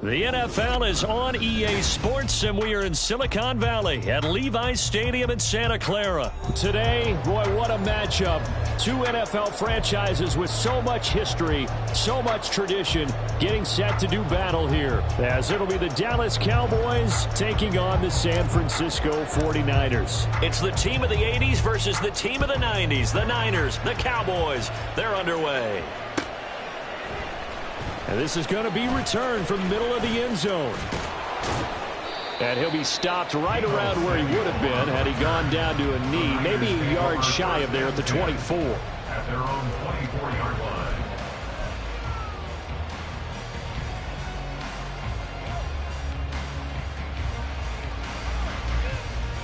The NFL is on EA Sports, and we are in Silicon Valley at Levi's Stadium in Santa Clara. Today, boy, what a matchup. Two NFL franchises with so much history, so much tradition, getting set to do battle here. As it'll be the Dallas Cowboys taking on the San Francisco 49ers. It's the team of the 80s versus the team of the 90s. The Niners, the Cowboys, they're underway. And this is going to be returned from the middle of the end zone. And he'll be stopped right around where he would have been had he gone down to a knee, maybe a yard shy of there at the 24. At their own 24-yard line.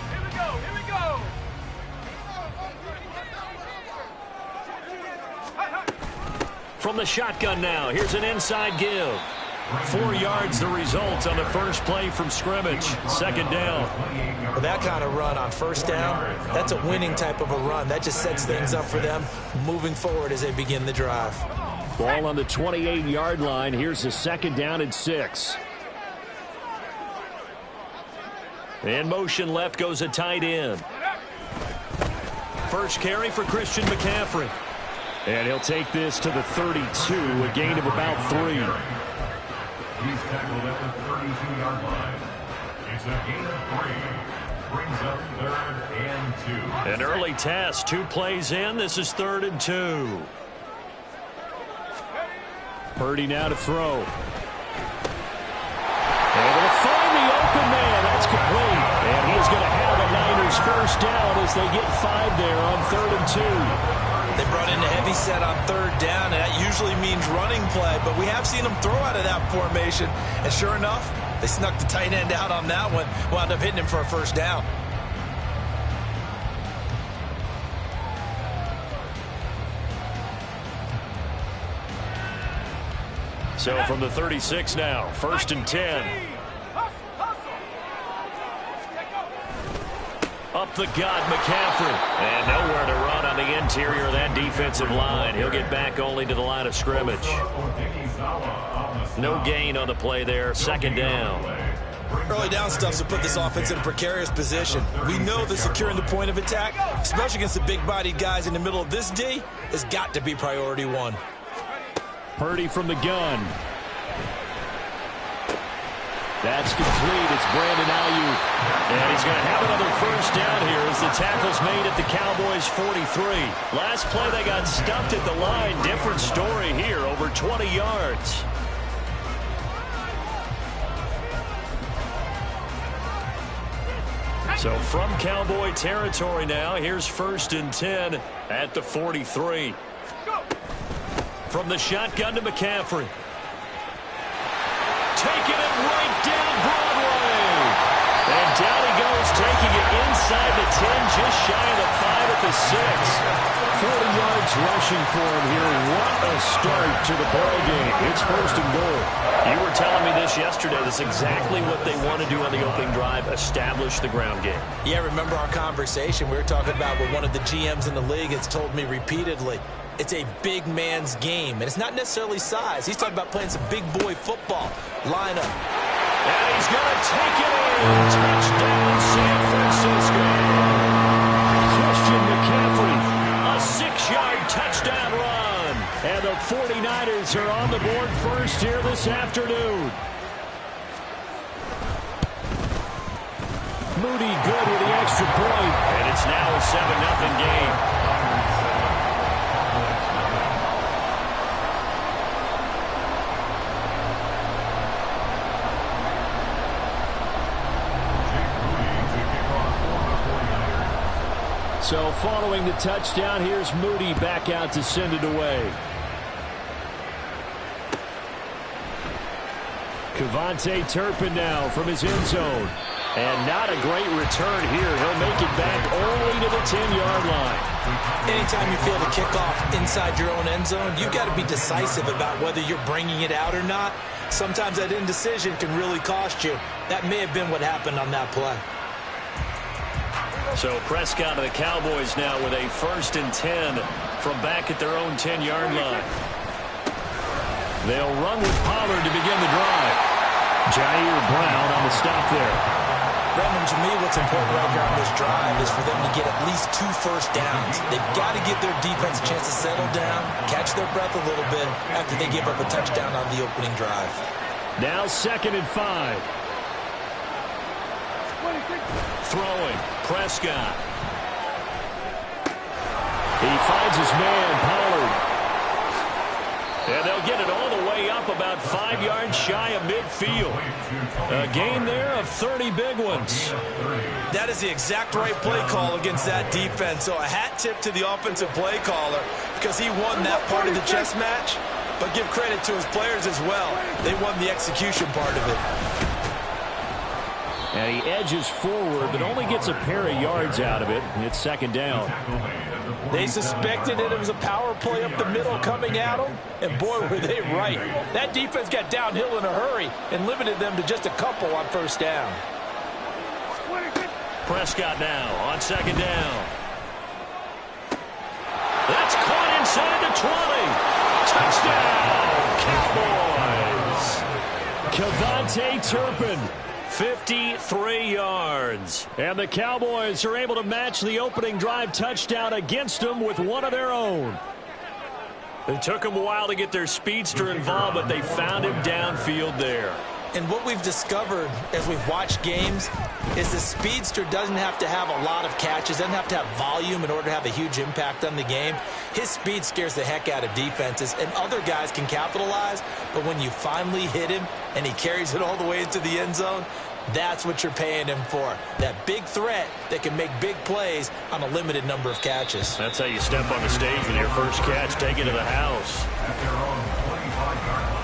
Here we go, here we go. From the shotgun now, here's an inside give. 4 yards the result on the first play from scrimmage. Second down. With that kind of run on first down, that's a winning type of a run. That just sets things up for them moving forward as they begin the drive. Ball on the 28-yard line. Here's the second down and 6. In motion left goes a tight end. First carry for Christian McCaffrey. And he'll take this to the 32, a gain of about 3. He's tackled at the 32-yard line. It's a gain of 3. Brings up 3rd and 2. An early test. 2 plays in. This is 3rd and 2. Purdy now to throw. Able to find the open man. That's complete. And he's going to have a Niners first down as they get 5 there on 3rd and 2. They brought in a heavy set on 3rd down, and that usually means running play, but we have seen them throw out of that formation, and sure enough, they snuck the tight end out on that one, wound up hitting him for a first down. So from the 36 now, 1st and 10. Up the gut, McCaffrey. And nowhere to run on the interior of that defensive line. He'll get back only to the line of scrimmage. No gain on the play there. Second down. Early down stuff to put this offense in a precarious position. We know that securing the point of attack, especially against the big-bodied guys in the middle of this D, has got to be priority 1. Purdy from the gun. That's complete. It's Brandon Ayuk. And he's going to have another first down here as the tackle's made at the Cowboys' 43. Last play they got stuffed at the line. Different story here, over 20 yards. So from Cowboy territory now, here's 1st and 10 at the 43. From the shotgun to McCaffrey. Taking it right down Broadway. And down he goes, taking it inside the 10, just shy of the 5 at the 6. 40 yards rushing for him here. What a start to the ball game. It's 1st and goal. You were telling me this yesterday. That's exactly what they want to do on the opening drive, establish the ground game. Yeah, remember our conversation. We were talking about what one of the GMs in the league has told me repeatedly. It's a big man's game, and it's not necessarily size. He's talking about playing some big boy football. Line up. And he's going to take it in. Touchdown, San Francisco. Christian McCaffrey. A 6-yard touchdown run. And the 49ers are on the board first here this afternoon. Moody good with the extra point. And it's now a 7-0 game. So following the touchdown, here's Moody back out to send it away. Kevontae Turpin now from his end zone. And not a great return here. He'll make it back only to the 10-yard line. Anytime you feel the kickoff inside your own end zone, you've got to be decisive about whether you're bringing it out or not. Sometimes that indecision can really cost you. That may have been what happened on that play. So Prescott of the Cowboys now with a 1st and 10 from back at their own 10-yard line. They'll run with Pollard to begin the drive. Jair Brown on the stop there. Brandon, to me, what's important right here on this drive is for them to get at least 2 first downs. They've got to give their defense a chance to settle down, catch their breath a little bit after they give up a touchdown on the opening drive. Now 2nd and 5. Throwing, Prescott. He finds his man, Pollard. And they'll get it all the way up about 5 yards shy of midfield. A gain there of 30 big ones. That is the exact right play call against that defense. So a hat tip to the offensive play caller because he won that part of the chess match. But give credit to his players as well. They won the execution part of it. And he edges forward, but only gets a pair of yards out of it. It's 2nd down. They suspected it was a power play up the middle coming at them, and boy, were they right. That defense got downhill in a hurry and limited them to just a couple on 1st down. Prescott now on 2nd down. That's caught inside the 20. Touchdown, Cavontae Turpin. 53 yards. And the Cowboys are able to match the opening drive touchdown against them with one of their own. It took them a while to get their speedster involved, but they found him downfield there. And what we've discovered as we've watched games is the speedster doesn't have to have a lot of catches, doesn't have to have volume in order to have a huge impact on the game. His speed scares the heck out of defenses, and other guys can capitalize, but when you finally hit him and he carries it all the way into the end zone, that's what you're paying him for. That big threat that can make big plays on a limited number of catches. That's how you step on the stage with your first catch, take it to the house. At their own 25-yard line.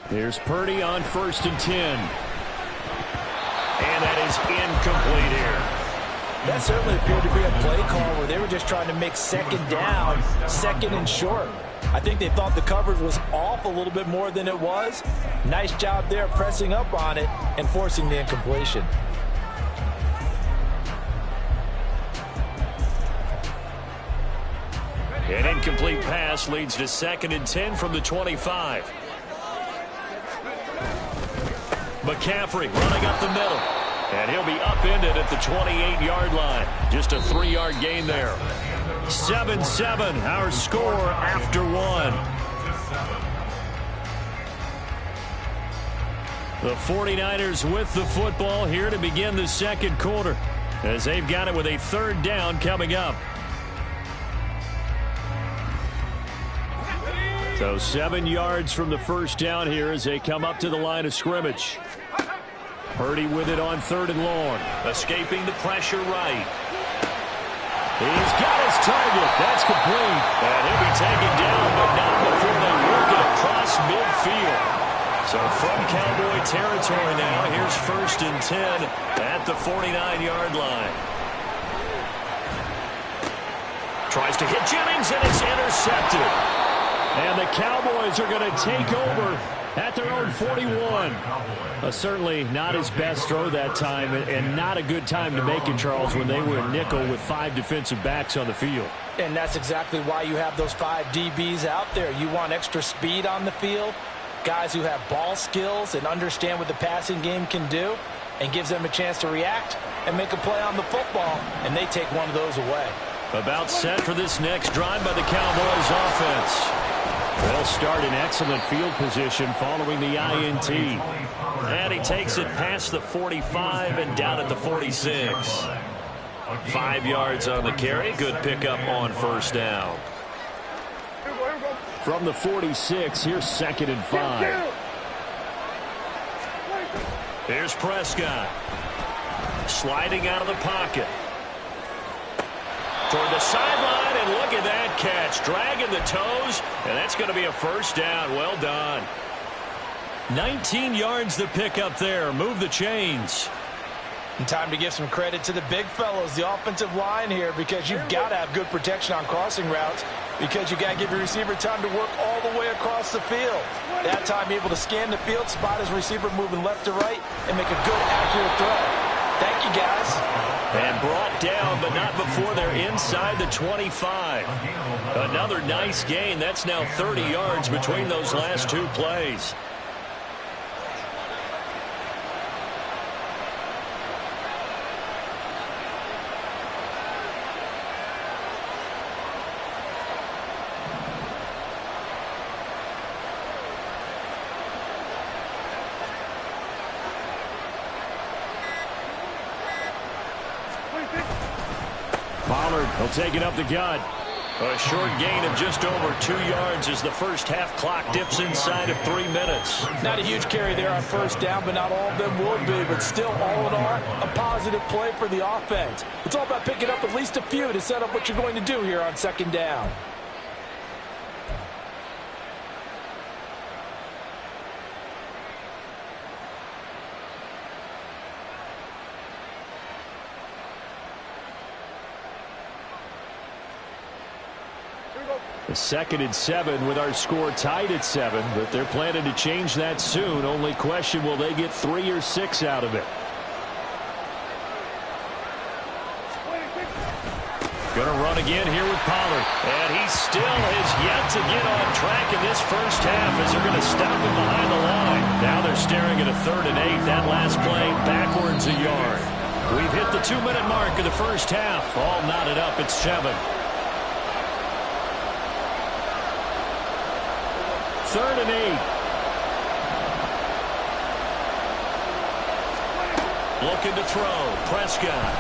Here's Purdy on 1st and 10. And that is incomplete here. That certainly appeared to be a play call where they were just trying to make 2nd down, 2nd and short. I think they thought the coverage was off a little bit more than it was. Nice job there pressing up on it and forcing the incompletion. An incomplete pass leads to 2nd and 10 from the 25. McCaffrey running up the middle. And he'll be upended at the 28-yard line. Just a 3-yard gain there. 7-7, our score after 1. The 49ers with the football here to begin the 2nd quarter, as they've got it with a 3rd down coming up. So 7 yards from the 1st down here as they come up to the line of scrimmage. Purdy with it on 3rd and long. Escaping the pressure right. He's got his target. That's complete. And he'll be taken down, but not before they work it across midfield. So from Cowboy territory now, here's 1st and 10 at the 49-yard line. Tries to hit Jennings, and it's intercepted. And the Cowboys are going to take over at their own 41. Certainly not his best throw that time, and not a good time to make it, Charles, when they were a nickel with 5 defensive backs on the field. And that's exactly why you have those 5 DBs out there. You want extra speed on the field, guys who have ball skills and understand what the passing game can do, and gives them a chance to react and make a play on the football, and they take one of those away. About set for this next drive by the Cowboys offense. They'll start in excellent field position following the INT. And he takes it past the 45 and down at the 46. 5 yards on the carry. Good pickup on 1st down. From the 46, here's 2nd and 5. Here's Prescott. Sliding out of the pocket. Toward the sideline, and look at that catch. Dragging the toes, and that's going to be a 1st down. Well done. 19 yards the pickup there. Move the chains. And time to give some credit to the big fellows, the offensive line here, because you've got to have good protection on crossing routes, because you got to give your receiver time to work all the way across the field. That time able to scan the field, spot his receiver moving left to right, and make a good, accurate throw. Thank you, guys. And brought down, but not before they're inside the 25. Another nice gain. That's now 30 yards between those last two plays. Pollard will take it up the gut. A short gain of just over 2 yards as the first half clock dips inside of 3 minutes. Not a huge carry there on first down, but not all of them will be. But still, all in all, a positive play for the offense. It's all about picking up at least a few to set up what you're going to do here on second down. Second and 7 with our score tied at 7, but they're planning to change that soon. Only question, will they get 3 or 6 out of it? Going to run again here with Pollard. And he still has yet to get on track in this first half as they're going to stop him behind the line. Now they're staring at a 3rd and 8. That last play backwards a yard. We've hit the 2-minute mark of the first half. All knotted up at 7. 3rd and 8. Looking to throw. Prescott.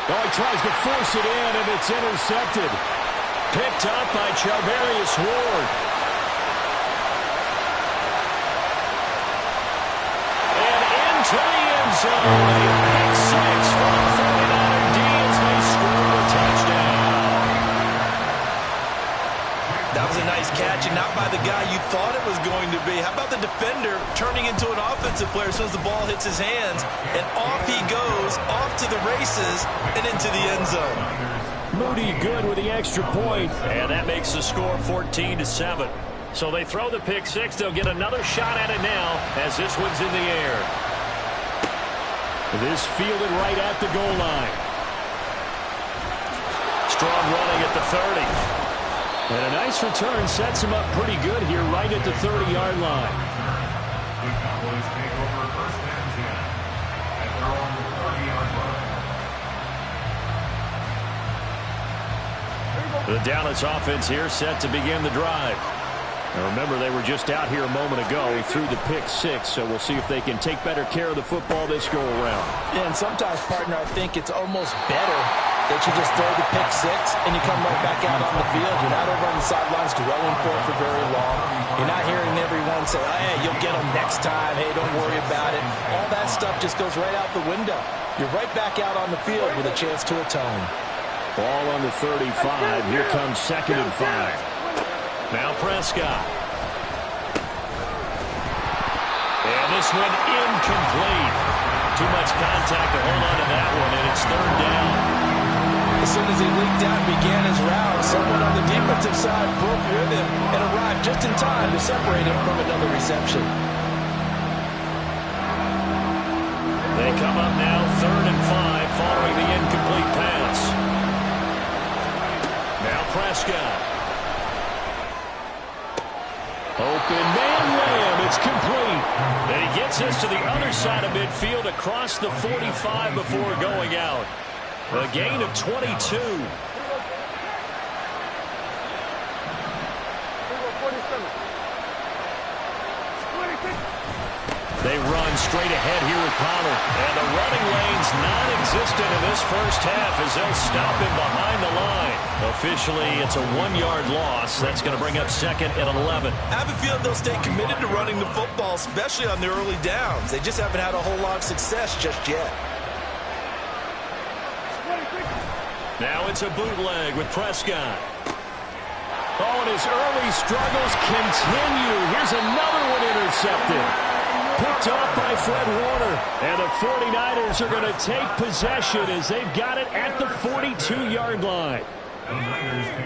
Oh, he tries to force it in, and it's intercepted. Picked up by Charvarius Ward. And into the end zone. Pick 6 for the 49er D as they score a touchdown. That was a nice catch, and not by the guy you thought it was going to be. How about the defender turning into an offensive player as soon as the ball hits his hands, and off he goes, off to the races, and into the end zone. Moody good with the extra point. And that makes the score 14-7. So they throw the pick 6. They'll get another shot at it now as this one's in the air. This fielded right at the goal line. Strong running at the 30. And a nice return sets him up pretty good here right at the 30-yard line. The Cowboys take over first and 10 at their own 30-yard line. The Dallas offense here set to begin the drive. Now remember, they were just out here a moment ago. He threw the pick 6, so we'll see if they can take better care of the football this go-around. Yeah, and sometimes, partner, I think it's almost better that you just throw the pick 6 and you come right back out on the field. You're not over on the sidelines dwelling for it for very long. You're not hearing everyone say, oh, hey, you'll get them next time. Hey, don't worry about it. All that stuff just goes right out the window. You're right back out on the field with a chance to atone. Ball on the 35. Here comes 2nd and 5. Now Prescott. And this one incomplete. Too much contact to hold on to that one, and it's 3rd down. As soon as he leaked out and began his route, someone on the defensive side broke with him and arrived just in time to separate him from another reception. They come up now 3rd and 5 following the incomplete pass. Now Prescott. Open man layup. It's complete. And he gets us to the other side of midfield across the 45 before going out. A gain of 22. They run straight ahead here with Pollard. And the running lane's non-existent in this first half as they'll stop him behind the line. Officially, it's a 1-yard loss. That's going to bring up 2nd and 11. I have a feeling they'll stay committed to running the football, especially on their early downs. They just haven't had a whole lot of success just yet. Now it's a bootleg with Prescott. Oh, and his early struggles continue. Here's another one intercepted. Picked off by Fred Warner. And the 49ers are going to take possession as they've got it at the 42-yard line.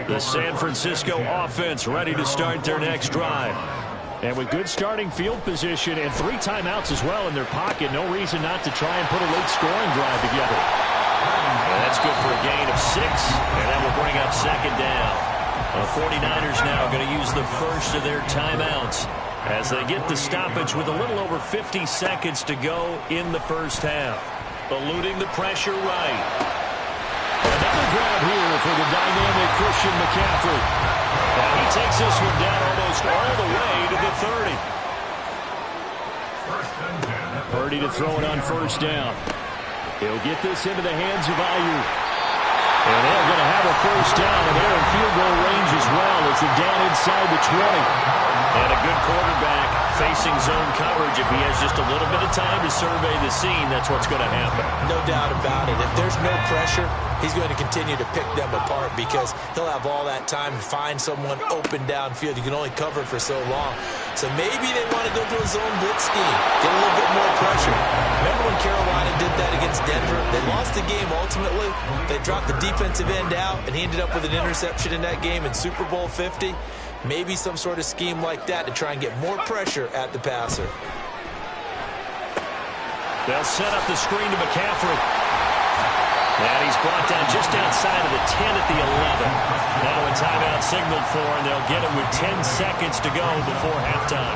The San Francisco offense ready to start their next drive. And with good starting field position and 3 timeouts as well in their pocket, no reason not to try and put a late scoring drive together. And that's good for a gain of 6, and that will bring up second down. The 49ers now going to use the first of their timeouts as they get the stoppage with a little over 50 seconds to go in the first half. Eluding the pressure right. Another grab here for the dynamic Christian McCaffrey. And he takes this one down almost all the way to the 30. Purdy to throw it on first down. He'll get this into the hands of Ayuk. And they're going to have a first down, and they're in field goal range as well as they're down inside the 20. And a good quarterback facing zone coverage. If he has just a little bit of time to survey the scene, that's what's going to happen. No doubt about it. If there's no pressure, he's going to continue to pick them apart because he'll have all that time to find someone open downfield. You can only cover for so long. So maybe they want to go to a zone blitz scheme, get a little bit more pressure. Remember when Carolina did that against Denver? They lost the game ultimately. They dropped the defensive end out, and he ended up with an interception in that game in Super Bowl 50. Maybe some sort of scheme like that to try and get more pressure at the passer. They'll set up the screen to McCaffrey. And he's brought down just outside of the 10 at the 11. Now a timeout signaled for, and they'll get it with 10 seconds to go before halftime.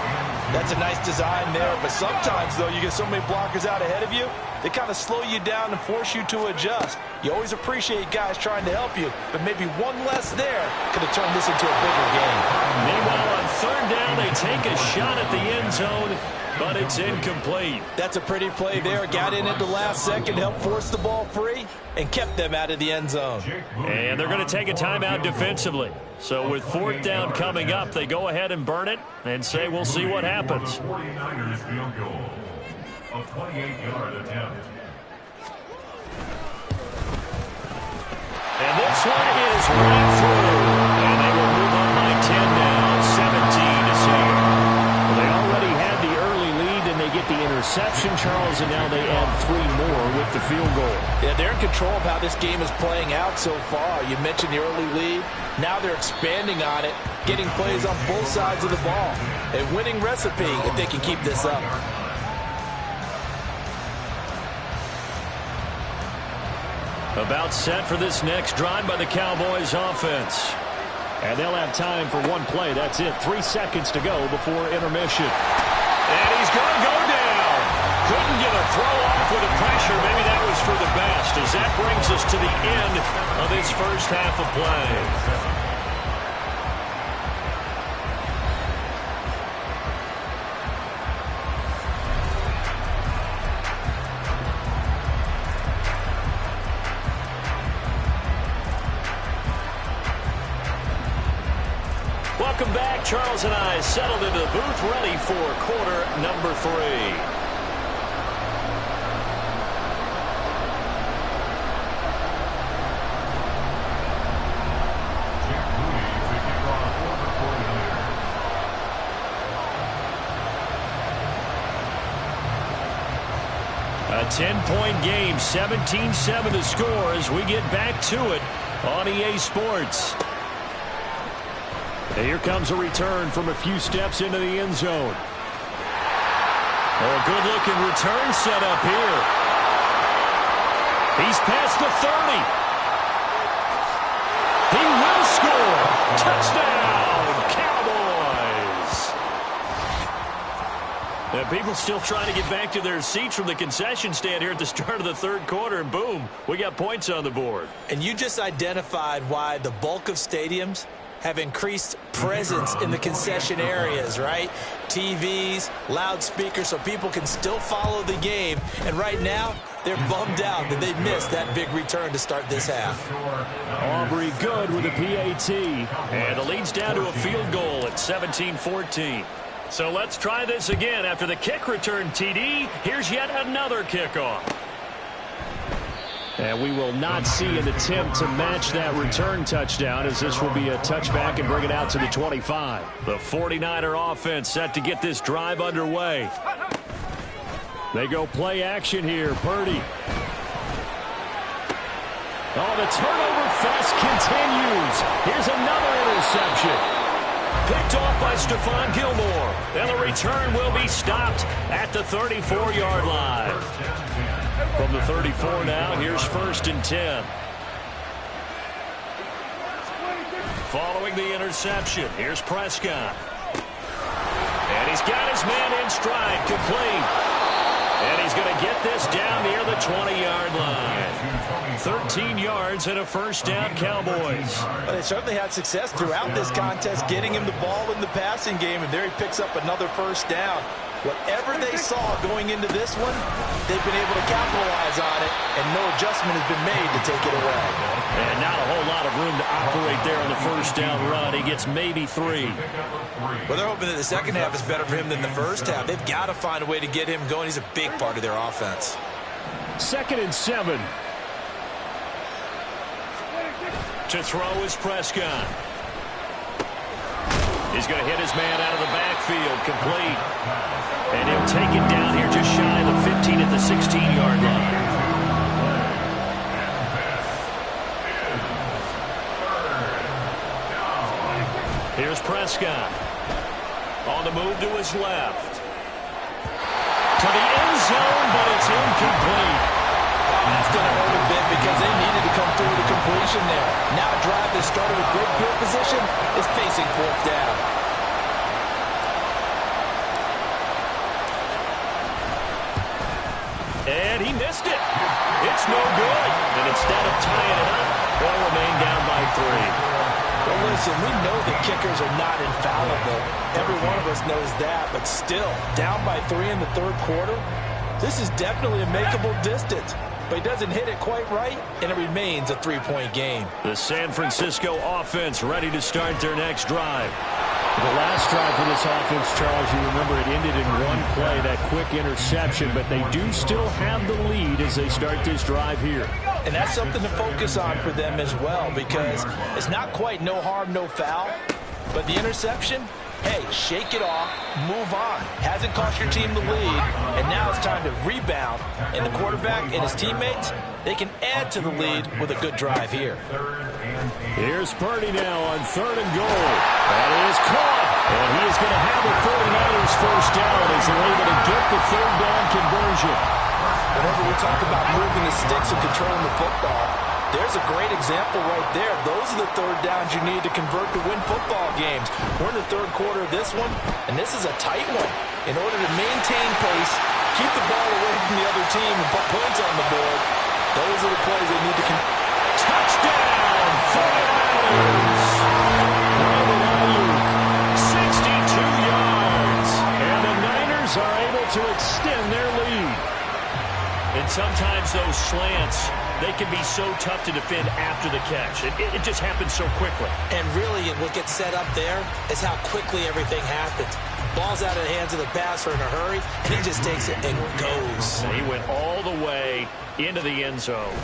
That's a nice design there, but sometimes, though, you get so many blockers out ahead of you, they kind of slow you down and force you to adjust. You always appreciate guys trying to help you, but maybe one less there could have turned this into a bigger game. Meanwhile, on third down, they take a shot at the end zone, but it's incomplete. That's a pretty play there. Got in at the last second, helped force the ball free, and kept them out of the end zone. And they're going to take a timeout defensively. So with fourth down coming up, they go ahead and burn it and say we'll see what happens. 49ers field goal. A 28-yard attempt. And this one is right through. And they will move on by 10 now, 17-0. Well, they already had the early lead, and they get the interception, Charles, and now they add 3 more with the field goal. Yeah, they're in control of how this game is playing out so far. You mentioned the early lead. Now they're expanding on it, getting plays on both sides of the ball. A winning recipe if they can keep this up. About set for this next drive by the Cowboys offense. And they'll have time for one play. That's it. 3 seconds to go before intermission. And he's going to go down. Couldn't get a throw off with the pressure. Maybe that was for the best, as that brings us to the end of this first half of play. Welcome back. Charles and I settled into the booth, ready for quarter number 3. A 10-point game, 17-7 the score as we get back to it on EA Sports. And here comes a return from a few steps into the end zone. Oh, a good-looking return set up here. He's past the 30. He will score. Touchdown, Cowboys. And people still trying to get back to their seats from the concession stand here at the start of the third quarter, and boom, we got points on the board. And you just identified why the bulk of stadiums have increased presence in the concession areas, right? TVs, loudspeakers, so people can still follow the game. And right now, they're bummed out that they missed that big return to start this half. Aubrey good with a PAT. And the lead's down to a field goal at 17-14. So let's try this again. After the kick return TD, here's yet another kickoff. And we will not see an attempt to match that return touchdown, as this will be a touchback and bring it out to the 25. The 49er offense set to get this drive underway. They go play action here. Purdy. Oh, the turnover fest continues. Here's another interception. Picked off by Stephon Gilmore. And the return will be stopped at the 34-yard line. From the 34 now, here's 1st and 10. Following the interception, here's Prescott. And he's got his man in stride, complete. And he's going to get this down near the 20-yard line. 13 yards and a first down, Cowboys. Well, they certainly had success throughout this contest, getting him the ball in the passing game, and there he picks up another first down. Whatever they saw going into this one, they've been able to capitalize on it, and no adjustment has been made to take it away. And not a whole lot of room to operate there on the first down run. He gets maybe 3. Well, they're hoping that the second half is better for him than the first half. They've got to find a way to get him going. He's a big part of their offense. 2nd and 7. To throw is Prescott. He's going to hit his man out of the backfield, complete. And he'll take it down here just shy of the 15 at the 16-yard line. Here's Prescott. On the move to his left. To the end zone, but it's incomplete. That's going to hurt a bit because they needed to come through the completion there. Now a drive that started with great field position is facing 4th down. And he missed it. It's no good. And instead of tying it up, they'll remain down by 3. Well, listen, we know that kickers are not infallible. Every one of us knows that. But still, down by 3 in the 3rd quarter, this is definitely a makeable distance. But he doesn't hit it quite right, and it remains a 3-point game. The San Francisco offense ready to start their next drive. The last drive for this offense, Charles, you remember it ended in one play, that quick interception, but they do still have the lead as they start this drive here. And that's something to focus on for them as well, because it's not quite no harm, no foul, but the interception, hey, shake it off, move on. Hasn't cost your team the lead, and now it's time to rebound. And the quarterback and his teammates, they can add to the lead with a good drive here. Here's Purdy now on 3rd and goal. That is caught. And he is going to have the 49ers first down as they're able to get the 3rd down conversion. Whenever we talk about moving the sticks and controlling the football, there's a great example right there. Those are the 3rd downs you need to convert to win football games. We're in the 3rd quarter of this one, and this is a tight one. In order to maintain pace, keep the ball away from the other team, and put points on the board, those are the plays they need to touchdown, 49ers! Brandon Ayuk, 62 yards. And the Niners are able to extend their lead. And sometimes those slants, they can be so tough to defend after the catch. It just happens so quickly. And really, what gets set up there is how quickly everything happens. Ball's out of the hands of the passer in a hurry, and he just takes it and goes. And he went all the way into the end zone.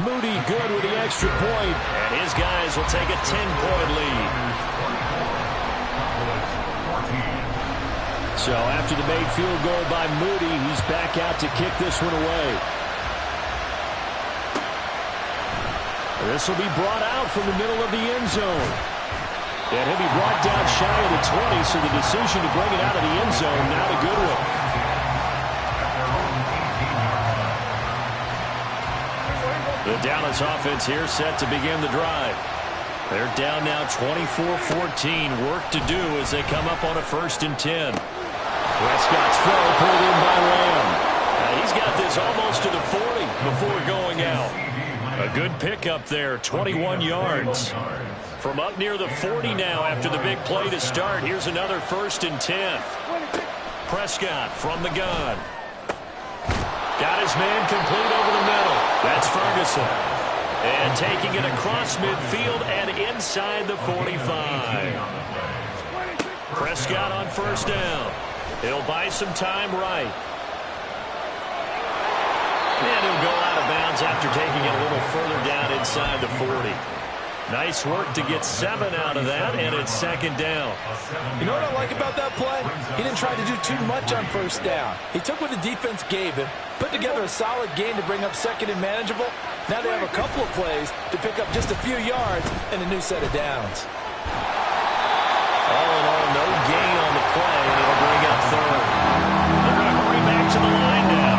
Moody good with the extra point. And his guys will take a 10-point lead. So after the made field goal by Moody, he's back out to kick this one away. This will be brought out from the middle of the end zone. And he'll be brought down shy of the 20, so the decision to bring it out of the end zone, not a good one. The Dallas offense here set to begin the drive. They're down now 24-14. Work to do as they come up on a 1st and 10. Prescott's throw pulled in by Lamb. He's got this almost to the 40 before going out. A good pickup there, 21 yards. From up near the 40 now after the big play to start. Here's another 1st and 10. Prescott from the gun. Got his man complete over the middle. That's Ferguson. And taking it across midfield and inside the 45. Prescott on 1st down. He'll buy some time right. And he'll go out of bounds after taking it a little further down inside the 40. Nice work to get 7 out of that, and it's 2nd down. You know what I like about that play? He didn't try to do too much on 1st down. He took what the defense gave him, put together a solid game to bring up 2nd and manageable. Now they have a couple of plays to pick up just a few yards and a new set of downs. All in all, no gain on the play, and it'll bring up third. They're going to hurry back to the line now.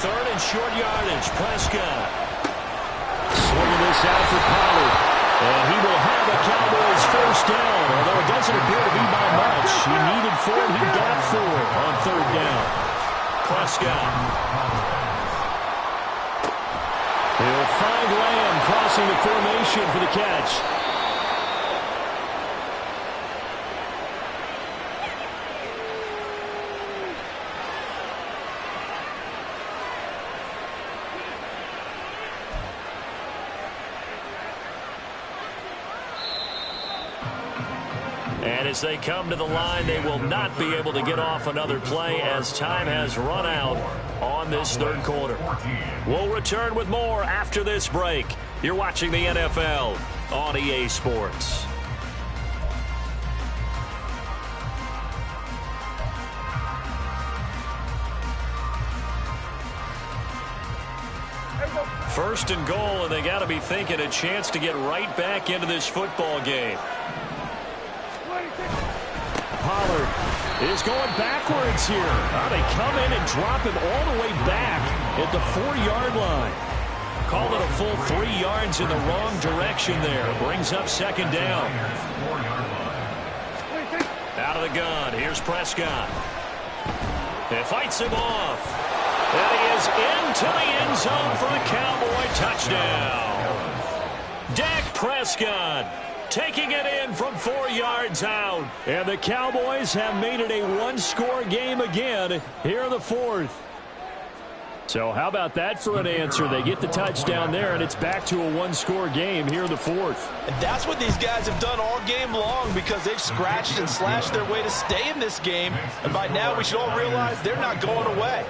Third and short yardage. Prescott. Swinging this out for Pollard. And he will have a Cowboys first down, although it doesn't appear to be by much. He needed 4, he got 4 on third down. Prescott. He'll find Lamb crossing the formation for the catch. And as they come to the line, they will not be able to get off another play as time has run out on this third quarter. We'll return with more after this break. You're watching the NFL on EA Sports. First and goal, and they got to be thinking a chance to get right back into this football game. Pollard is going backwards here. They come in and drop him all the way back at the 4-yard line. Call it a full 3 yards in the wrong direction there. Brings up second down. Out of the gun. Here's Prescott. It fights him off. And he is into the end zone for the Cowboy touchdown. Dak Prescott taking it in from 4 yards out. And the Cowboys have made it a one-score game again here in the fourth. So how about that for an answer? They get the touchdown there, and it's back to a one-score game here in the fourth. And that's what these guys have done all game long because they've scratched and slashed their way to stay in this game. And by now, we should all realize they're not going away.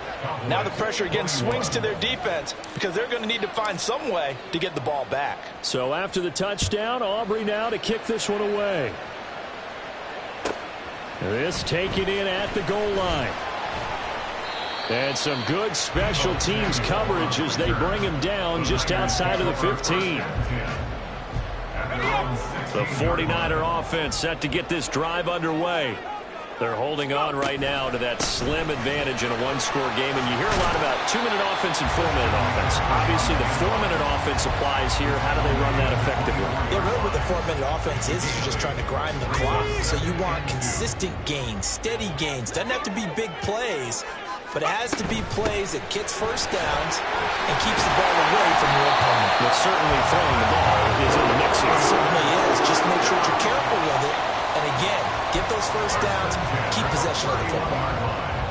Now the pressure again swings to their defense because they're going to need to find some way to get the ball back. So after the touchdown, Aubrey now to kick this one away. This taken in at the goal line. And some good special teams coverage as they bring him down just outside of the 15. The 49er offense set to get this drive underway. They're holding on right now to that slim advantage in a one-score game. And you hear a lot about 2-minute offense and 4-minute offense. Obviously, the 4-minute offense applies here. How do they run that effectively? Yeah, really what the 4-minute offense is you're just trying to grind the clock. So you want consistent gains, steady gains. Doesn't have to be big plays, but it has to be plays that gets first downs and keeps the ball away from your opponent. But certainly throwing the ball is in the mix here. It certainly is. Just make sure that you're careful with it. And again, get those first downs, keep possession of the football.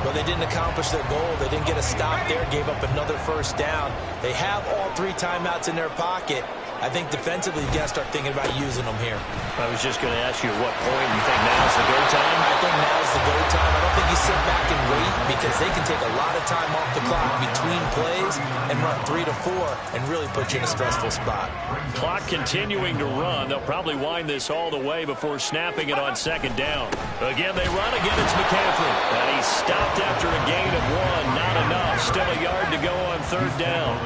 Well, they didn't accomplish their goal. They didn't get a stop there, gave up another first down. They have all 3 timeouts in their pocket. I think defensively, you got to start thinking about using them here. I was just going to ask you at what point you think now's the go time? I think now's the go time. I don't think you sit back and wait because they can take a lot of time off the clock between plays and run 3 to 4 and really put you in a stressful spot. Clock continuing to run. They'll probably wind this all the way before snapping it on second down. Again, they run. Again, it's McCaffrey. And he's stopped after a gain of 1. Not enough. Still a yard to go on third down.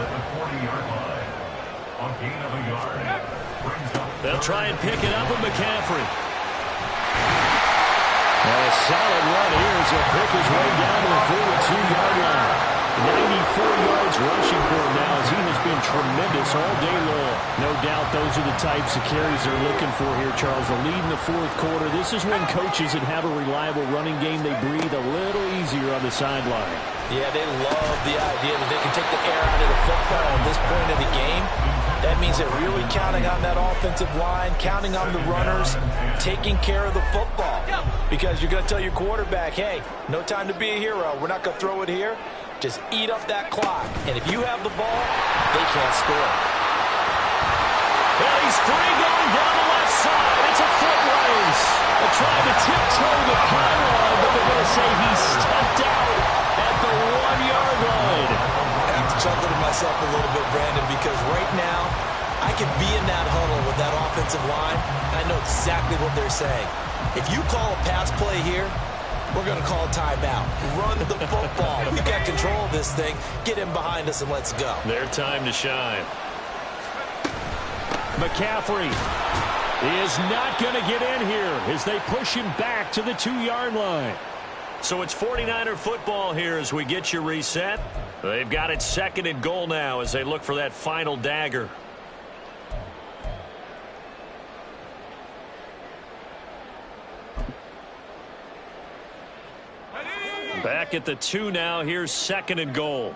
They'll try and pick it up with McCaffrey. And a solid run here as he'll pick his way down to the 42-yard line. 94 yards rushing for him now as he has been tremendous all day long. No doubt those are the types of carries they're looking for here, Charles. The lead in the fourth quarter. This is when coaches that have a reliable running game, they breathe a little easier on the sideline. Yeah, they love the idea that they can take the air out of the football at this point of the game. That means they're really counting on that offensive line, counting on the runners, taking care of the football. Because you're going to tell your quarterback, hey, no time to be a hero. We're not going to throw it here. Just eat up that clock. And if you have the ball, they can't score. And he's free going down the left side. It's a foot race. They're trying to tiptoe the pylon, but they're going to say he stepped out at the 1-yard line. I have to chuckle to myself a little bit, Brandon, because right now I could be in that huddle with that offensive line, and I know exactly what they're saying. If you call a pass play here, we're going to call a timeout. Run the football. We got control of this thing. Get him behind us and let's go. Their time to shine. McCaffrey is not going to get in here as they push him back to the 2-yard line. So it's 49er football here as we get you reset. They've got it 2nd and goal now as they look for that final dagger. Back at the 2 now. Here's 2nd and goal.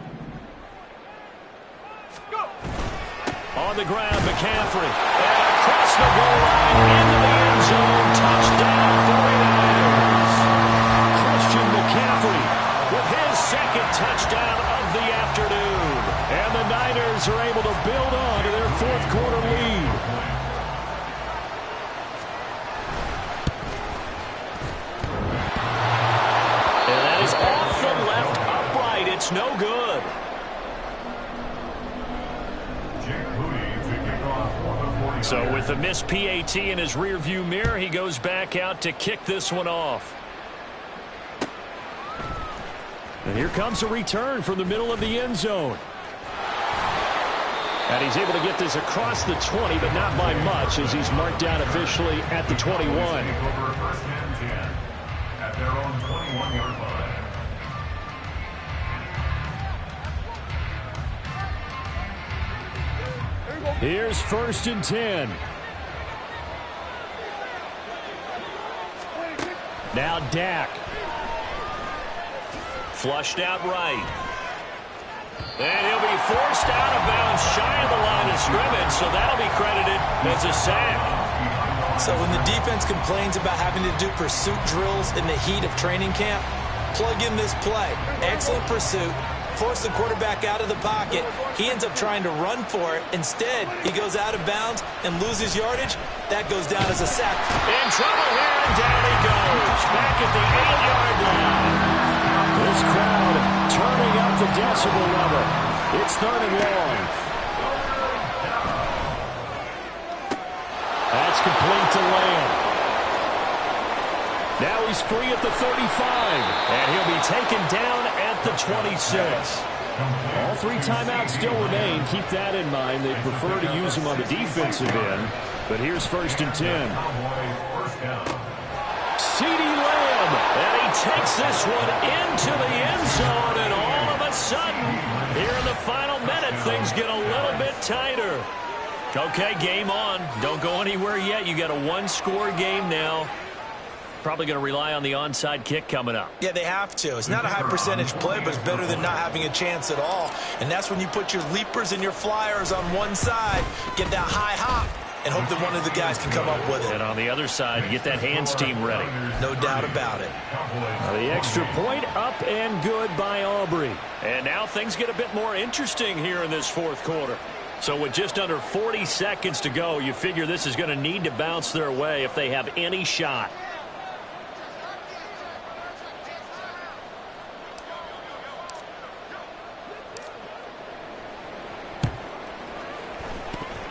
On the ground, McCaffrey. And across the goal line into the end zone. Touchdown, 49ers. Christian McCaffrey with his 2nd touchdown of the afternoon. And the Niners are able to build on to their 4th quarter lead. And that is off the left upright. It's no good. So with the missed PAT in his rearview mirror, he goes back out to kick this one off. And here comes a return from the middle of the end zone. And he's able to get this across the 20, but not by much as he's marked down officially at the 21. At their own 21-yard line. Here's 1st and 10. Now Dak. Flushed out right. And he'll be forced out of bounds shy of the line of scrimmage, so that'll be credited as a sack. So when the defense complains about having to do pursuit drills in the heat of training camp, plug in this play. Excellent pursuit. Force the quarterback out of the pocket. He ends up trying to run for it. Instead, he goes out of bounds and loses yardage. That goes down as a sack. In trouble here, and down he goes. Back at the 8-yard line. This crowd turning up the decibel level. It's 3rd and long. That's complete to Lamb. Now he's free at the 35. And he'll be taken down at the 26. All 3 timeouts still remain. Keep that in mind. They prefer to use them on the defensive end. But here's 1st and 10. CeeDee Lamb. And he takes this one into the end zone. And all of a sudden, here in the final minute, things get a little bit tighter. Okay, game on. Don't go anywhere yet. You got a 1-score game now. Probably going to rely on the onside kick coming up. Yeah, they have to. It's not a high percentage play, but it's better than not having a chance at all. And that's when you put your leapers and your flyers on one side, get that high hop, and hope that one of the guys can come up with it. And on the other side, get that hands team ready. No doubt about it. The extra point up and good by Aubrey. And now things get a bit more interesting here in this 4th quarter. So with just under 40 seconds to go, you figure this is going to need to bounce their way if they have any shot.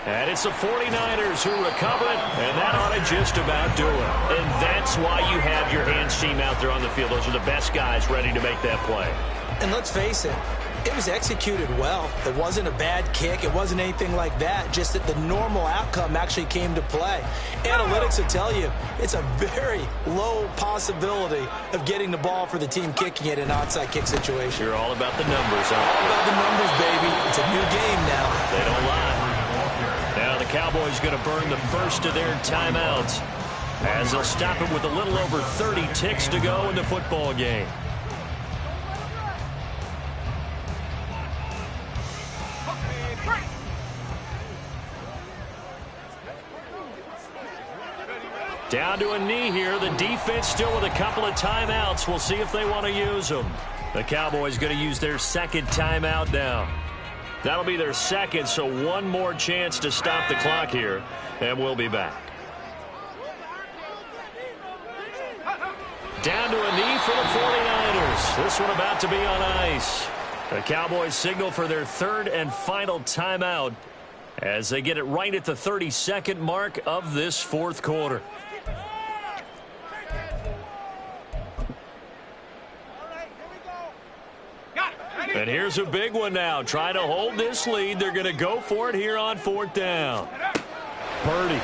And it's the 49ers who recover it, and that ought to just about do it. And that's why you have your hands team out there on the field. Those are the best guys ready to make that play. And let's face it, it was executed well. It wasn't a bad kick. It wasn't anything like that. Just that the normal outcome actually came to play. Analytics will tell you it's a very low possibility of getting the ball for the team kicking it in an onside kick situation. You're all about the numbers, huh? All about the numbers, baby. It's a new game now. They don't lie. Now the Cowboys going to burn the first of their timeouts as they'll stop it with a little over 30 ticks to go in the football game. Down to a knee here. The defense still with a couple of timeouts. We'll see if they want to use them. The Cowboys going to use their 2nd timeout now. That'll be their 2nd, so one more chance to stop the clock here, and we'll be back. Down to a knee for the 49ers. This one about to be on ice. The Cowboys signal for their 3rd and final timeout as they get it right at the 32nd mark of this 4th quarter. And here's a big one now. Trying to hold this lead. They're going to go for it here on 4th down. Purdy.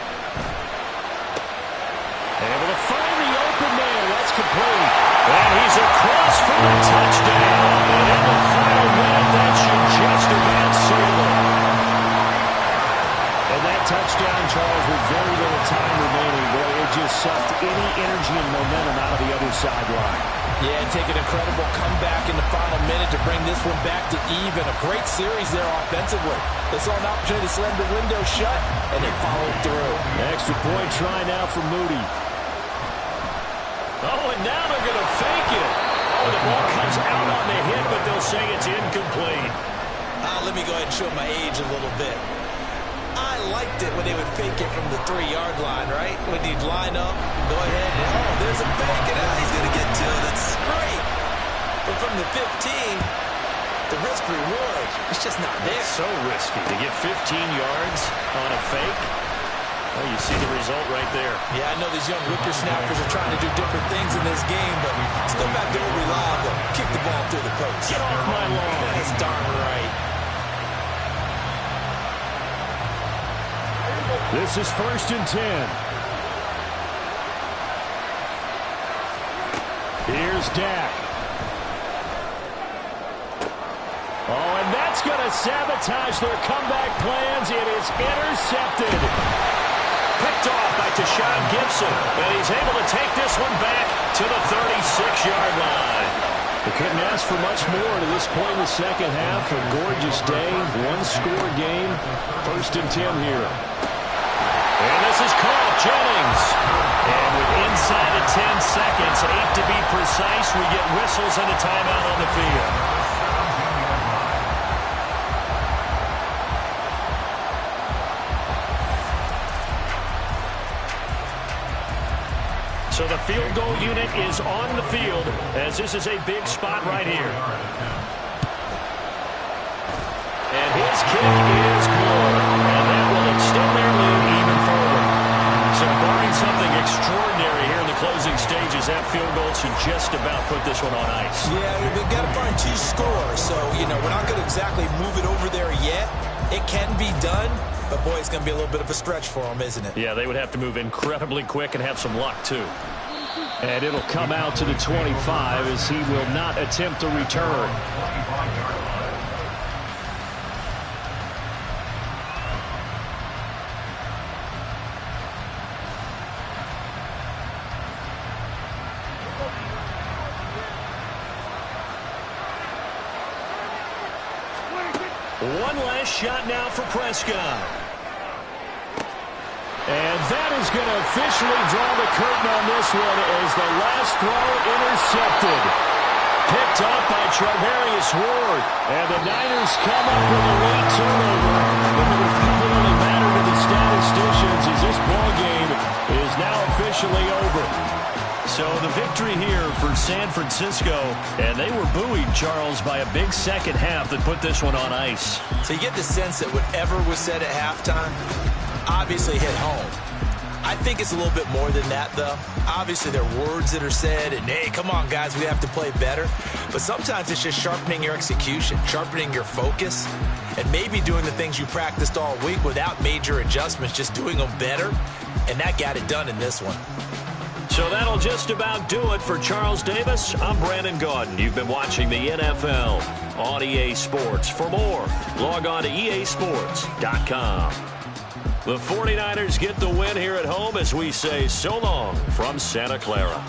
Able to find the open man. That's complete. And he's across for the touchdown. And in the final minute, that should just about seal it. And that touchdown, Charles, with very little time remaining, boy, it just sucked any energy and momentum out of the other sideline. Yeah, and take an incredible comeback in the final minute to bring this one back to even. A great series there offensively. They saw an opportunity to slam the window shut, and they followed through. Extra point try now for Moody. Oh, and now they're going to fake it. Oh, the ball comes out on the hit, but they'll say it's incomplete. Let me go ahead and show my age a little bit. I liked it when they would fake it from the 3-yard line, right? When you'd line up, go ahead, and oh, there's a fake, and he's going to get 2. That's great. But from the 15, the risk-reward, it's just not there. It's so risky to get 15 yards on a fake. Well, you see the result right there. Yeah, I know these young whippersnappers are trying to do different things in this game, but let's go back to what we love. Kick the ball through the post. Get off my lawn. That's darn right. This is 1st and 10. Here's Dak. Oh, and that's going to sabotage their comeback plans. It is intercepted. Picked off by Tashawn Gibson, and he's able to take this one back to the 36-yard line. They couldn't ask for much more to this point in the second half. A gorgeous day, one-score game. 1st and 10 here. And this is caught, Jennings. And with inside of 10 seconds, 8 to be precise, we get whistles and a timeout on the field. So the field goal unit is on the field as this is a big spot right here. And his kick is good. And that will extend their lead even further. So barring something extraordinary here in the closing stages, that field goal should just about put this one on ice. Yeah, we've got to find 2 scores. So, you know, we're not going to exactly move it over there yet. It can be done. But, boy, it's going to be a little bit of a stretch for them, isn't it? Yeah, they would have to move incredibly quick and have some luck, too. And it'll come out to the 25 as he will not attempt a return. One last shot now for Prescott. And that is going to officially draw the curtain on this one as the last throw intercepted. Picked up by Charvarius Ward. And the Niners come up with a late turnover. But it will probably only matter to the statisticians as this ball game is now officially over. So the victory here for San Francisco, and they were buoyed, Charles, by a big second half that put this one on ice. So you get the sense that whatever was said at halftime obviously hit home. I think it's a little bit more than that, though. Obviously, there are words that are said, and, hey, come on, guys, we have to play better. But sometimes it's just sharpening your execution, sharpening your focus, and maybe doing the things you practiced all week without major adjustments, just doing them better, and that got it done in this one. So that'll just about do it for Charles Davis. I'm Brandon Gaudin. You've been watching the NFL on EA Sports. For more, log on to easports.com. The 49ers get the win here at home as we say so long from Santa Clara.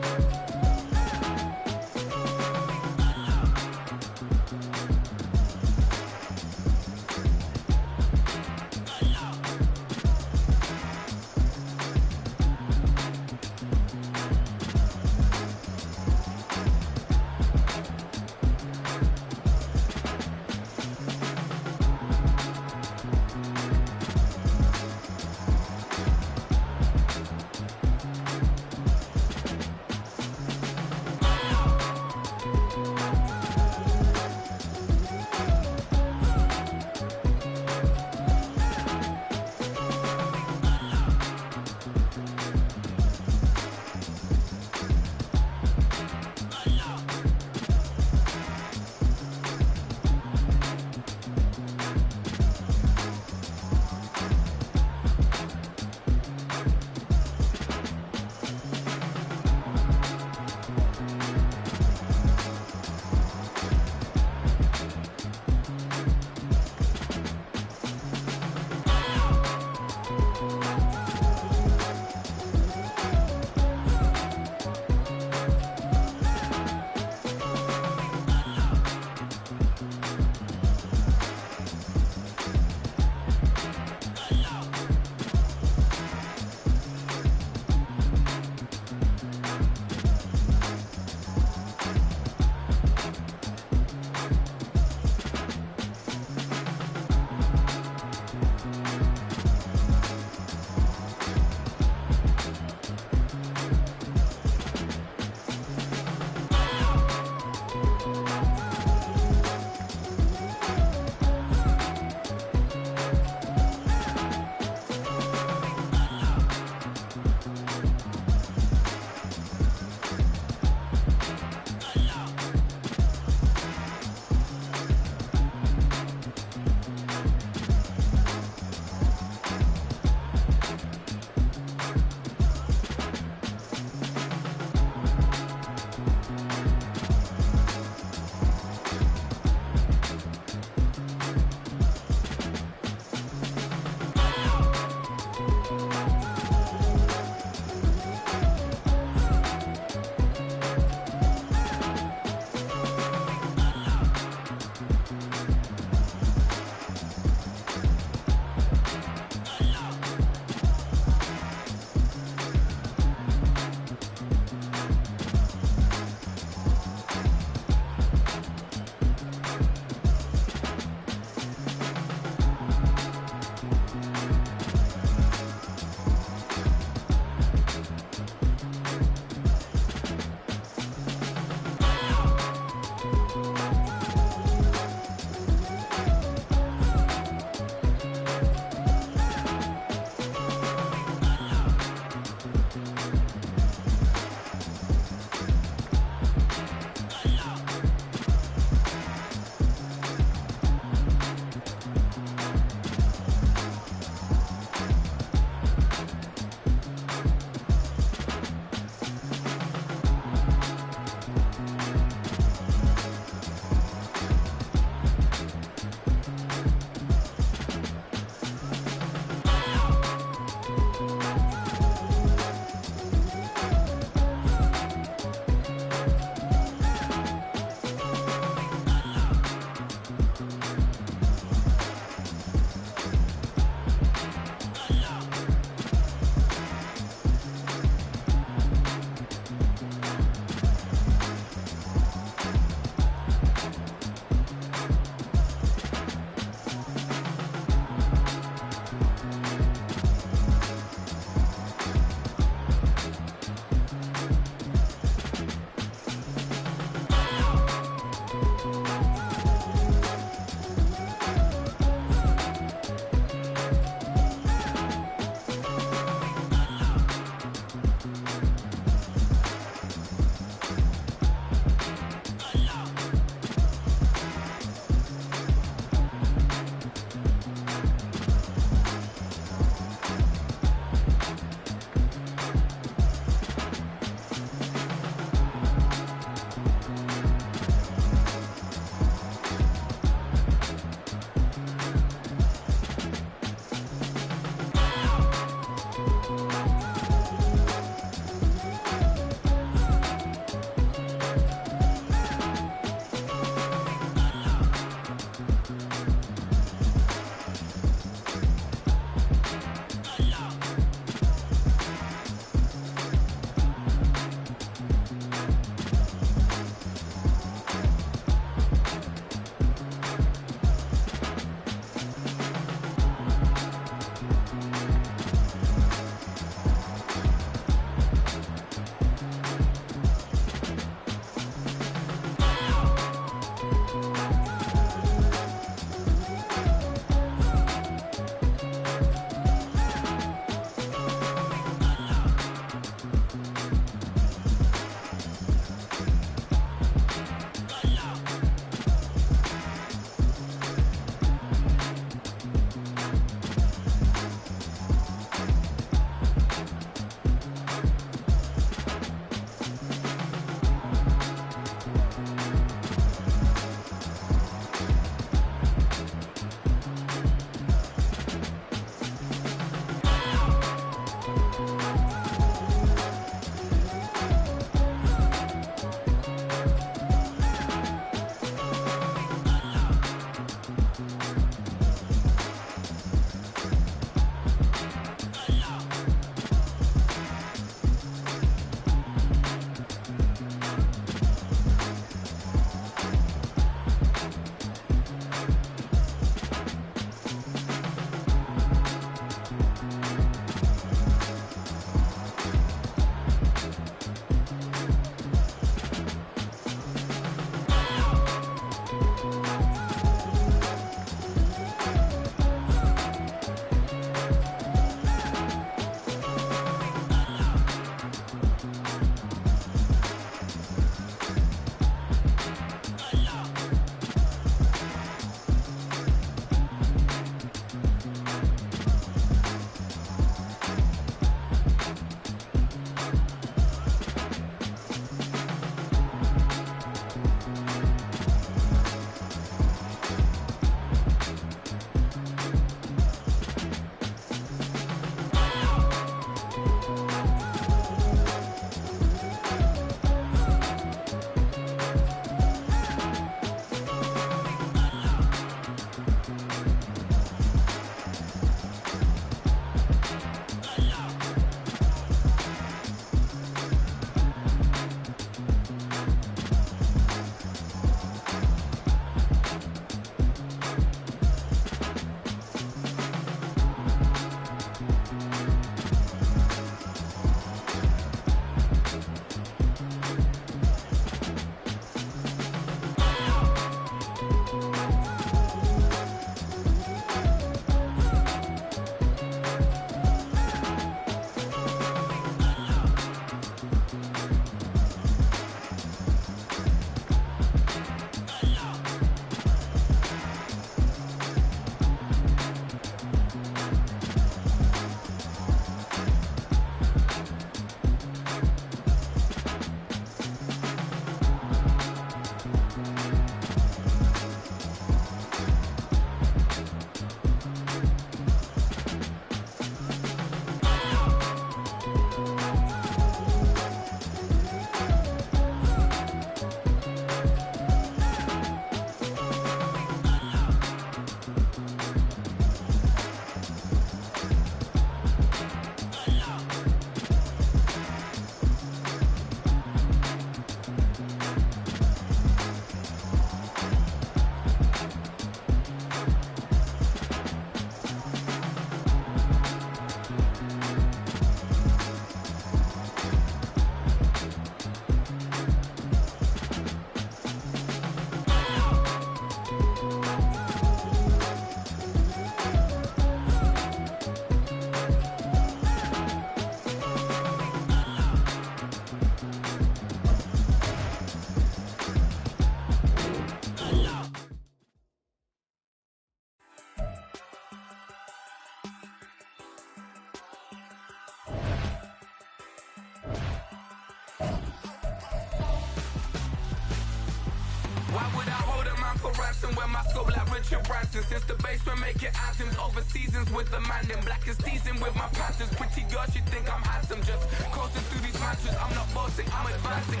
Why would I hold a man for ransom when my scope like Richard Branson? Since the basement making anthems over seasons with the man in black is teasing with my patterns. Pretty girl, she think I'm handsome. Just coasting through these matches. I'm not bossing, I'm advancing.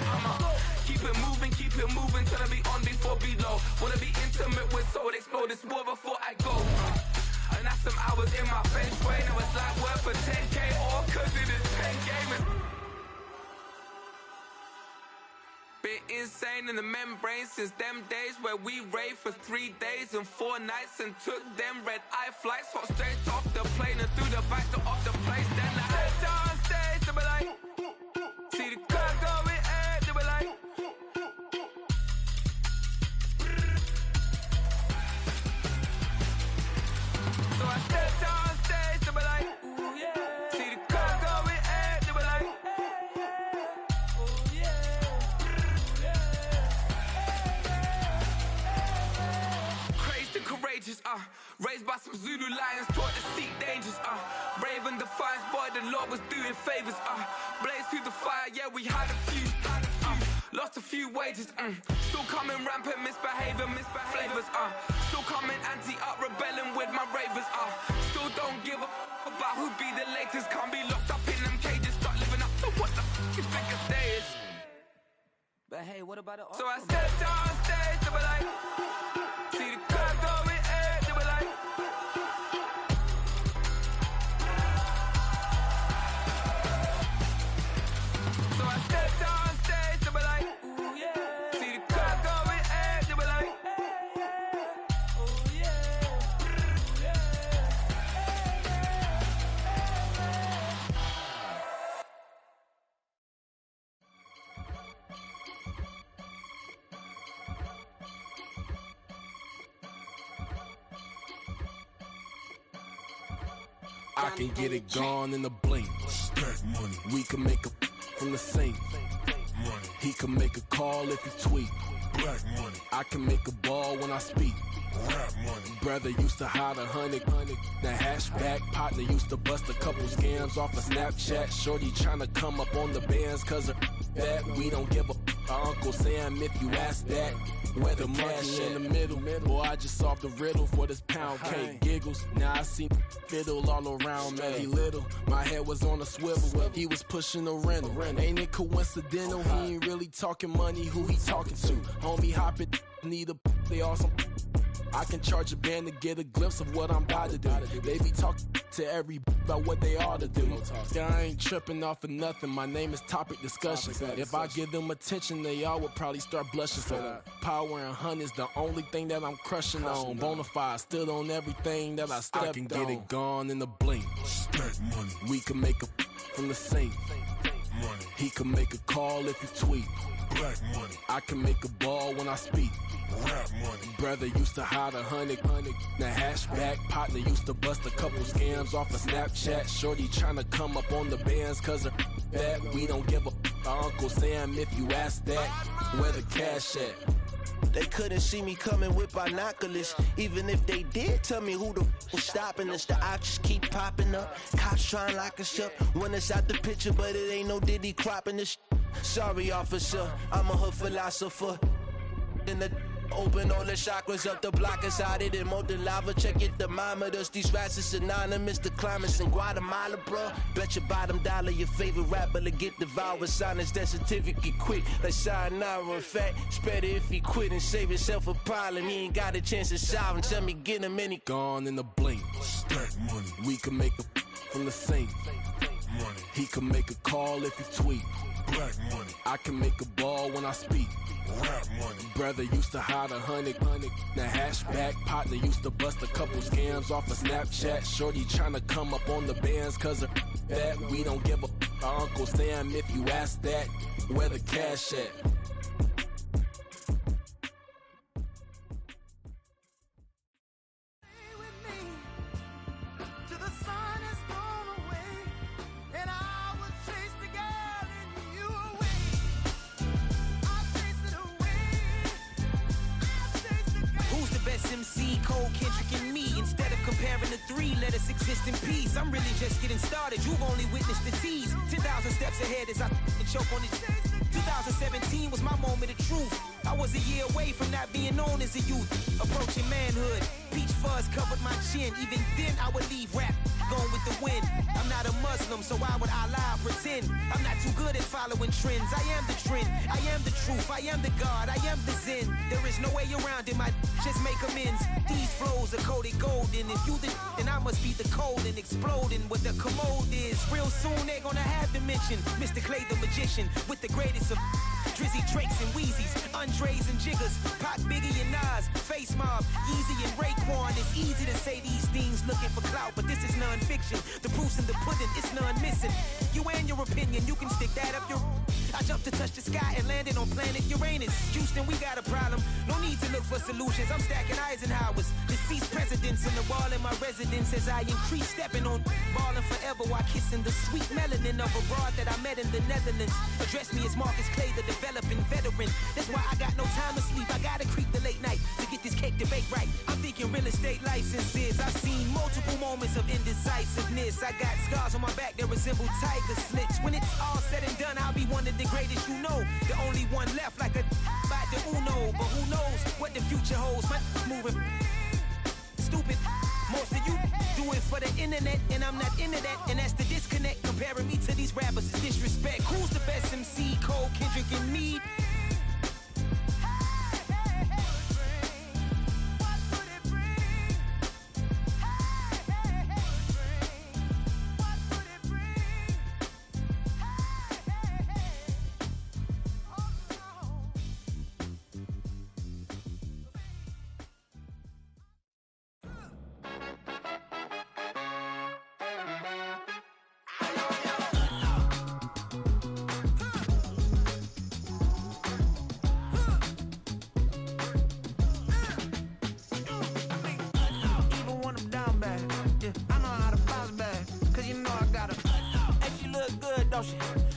Keep it moving, trying to be on before below. Wanna be intimate with soul, explode this war before I go. And that's some hours in my feng shui. Now it's like work for 10K or cause it is 10 gamers. Been insane in the membrane since them days where we raved for 3 days and 4 nights and took them red-eye flights. Hot straight off the plane and through the back door of the place. Then I head down stage to be like, see the crowd going air to be like. So I step down stage to be like, ooh yeah. See the crowd going air to be like, ooh yeah. Crazed and courageous, raised by some Zulu lions, taught to seek dangers, brave and defiant, boy, the Lord was doing favors, blaze through the fire, yeah, we had a few, lost a few wages, still coming rampant, misbehaving, flavors, still coming anti-up, rebelling with my ravers, still don't give a about who'd be the latest, can't be locked up in them cages, start living up to what the you think a day is. But hey, what about the So I stepped down stage to be like, see the crowd going air to be like. So I stepped down stage to be like, ooh yeah. See the crowd going air to be like, ooh yeah. I can get it gone in a blink. Stack money. We can make a from the sink. Money. He can make a call if he tweet. Black money. I can make a ball when I speak. Rap money. Brother used to hide 100. The hashback partner used to bust a couple scams off of Snapchat. Shorty tryna come up on the bands cause of that. We don't give a Uncle Sam if you ask that. Where the monkey in the middle. Boy, I just solved the riddle for this pound cake. Giggles, now I see fiddle all around me. He little, my head was on a swivel. He was pushing a rental. Ain't it coincidental? He ain't really talking money. Who he talking to? Homie hopping, need a they awesome. I can charge a band to get a glimpse of what I'm about to do. They be talking to every about what they ought to do. Yeah, I ain't tripping off of nothing. My name is Topic Discussion. If I give them attention, they all would probably start blushing. So power and hunt is the only thing that I'm crushing on. Bonafide, still on everything that I stepped on. I can get it gone in a blink. Stack money. We can make a from the sink. Money. He can make a call if he tweet. Black money. I can make a ball when I speak. Rap money. Brother used to hide 100. The hashback partner used to bust a couple scams off of Snapchat. Shorty tryna come up on the bands cause of that. We don't give a Uncle Sam if you ask that. Where the cash at? They couldn't see me coming with binoculars. Even if they did, tell me who the was stopping us. The options keep popping up. Cops trying to lock us up. When it's out the picture, but it ain't no Diddy cropping this. Sorry, officer, I'm a hood philosopher. In the open all the chakras up the block inside it and molten lava. Check your thermometers. These rats is synonymous to climates in Guatemala, bro. Bet your bottom dollar your favorite rapper to get devoured. Sign his death certificate quick. Like sayonara. In fact, it's better if he quit and save himself a problem. He ain't got a chance to solve him. Tell me get him any gone in a blink. Stack money. We can make a from the sink. Money. He can make a call if he tweet. Black money. I can make a ball when I speak. Rap money. Brother used to hide 100. The hashback partner used to bust a couple scams off of Snapchat. Shorty tryna come up on the bands cause of that. We don't give a Uncle Sam if you ask that. Where the cash at? MC, Cole, Kendrick, and me. Instead of comparing the three, let us exist in peace. I'm really just getting started. You've only witnessed the tease. 10,000 steps ahead as I choke on it. 2017 was my moment of truth. I was a year away from not being known as a youth. Approaching manhood, peach fuzz covered my chin. Even then I would leave rap going with the wind. I'm not a Muslim, so why would Allah pretend? I'm not too good at following trends. I am the trend, I am the truth, I am the God, I am the Zen. There is no way around it, just make amends. These flows are coated golden. If you then I must be the cold and exploding what the commode is. Real soon they're gonna have to mention Mr. Clay the magician with the greatest of Drizzy, Drakes, and Wheezies, Andres and Jiggers, Pac, Biggie, and Nas, Face Mob, Yeezy, and Raekwon. It's easy to say these things looking for clout, but this is non-fiction. The proof's in the pudding, it's none missing. You and your opinion, you can stick that up your... I jumped to touch the sky and landed on planet Uranus. Houston, we got a problem. No need to look for solutions. I'm stacking Eisenhowers. Deceased presidents in the wall in my residence as I increase stepping on ballin' forever while kissing the sweet melanin of a broad that I met in the Netherlands. Address me as Marcus Clay, the developing veteran. That's why I got no time to sleep. I gotta creep the late night to get this cake to bake right. I'm thinking real estate licenses. I've seen multiple moments of indecisiveness. I got scars on my back that resemble tiger slits. When it's all said and done, I'll be one of the greatest you know. The only one left like a by the Uno. But who knows what the future holds. My moving stupid. Most of you do it for the internet, and I'm not into that. And that's the disconnect. Comparing me to these rappers is disrespect. Who's the best MC? Cole, Kendrick, and me?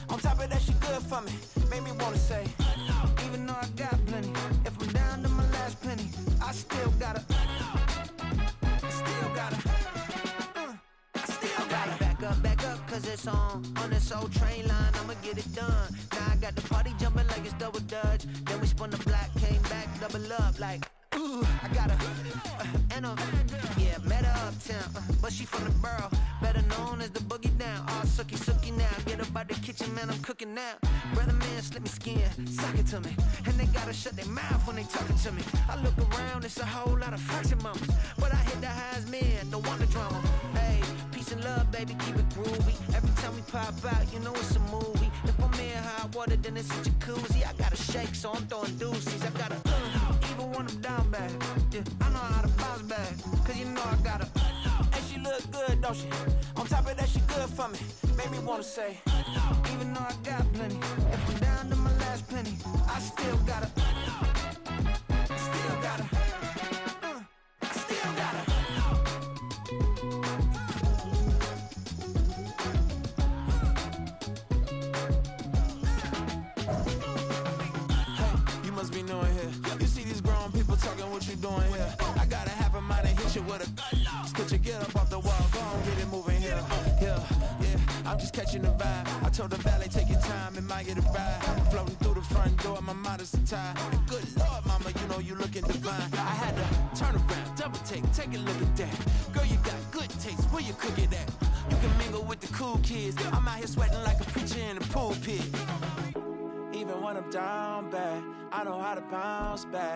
On top of that, she good for me. Made me wanna say, even though I got plenty, if I'm down to my last penny, I still gotta, back up, cause it's on this old train line, I'ma get it done. Now I got the party jumping like it's double dutch. Then we spun the block, came back, double up like, ooh, I got her, and yeah, met her uptown, but she from the borough, better known as the boogie down. All sookie now, get up out the kitchen, man, I'm cooking now. Brother man, slip me skin, suck it to me, and they gotta shut their mouth when they talking to me. I look around, it's a whole lot of fraction mamas, but I hit the highs, man, don't want the drama. Hey, peace and love, baby, keep it groovy. Every time we pop out, you know it's a movie. If I'm in hot water, then it's a jacuzzi. I gotta shake, so I'm throwing deuces. I gotta, even when I'm down bad, yeah, I know how to bounce back, cause you know I gotta, and she look good, don't she? On top of that, she good for me. Made me wanna say, even though I got plenty, if I'm down to my last penny, I still gotta, be knowing here. You see these grown people talking, what you doing here? I gotta have a mind and hit you with a put your get up off the wall, go on, get it moving here. Yeah, I'm just catching the vibe. I told the valet, take your time, it might get a ride. Floating through the front door, my mind is a tie. And good Lord, mama, you know you looking divine. I had to turn around, double take a look at that. Girl, you got good taste, where you cook it at? You can mingle with the cool kids. I'm out here sweating like a preacher in a pulpit. Even when I'm down bad, I know how to bounce back.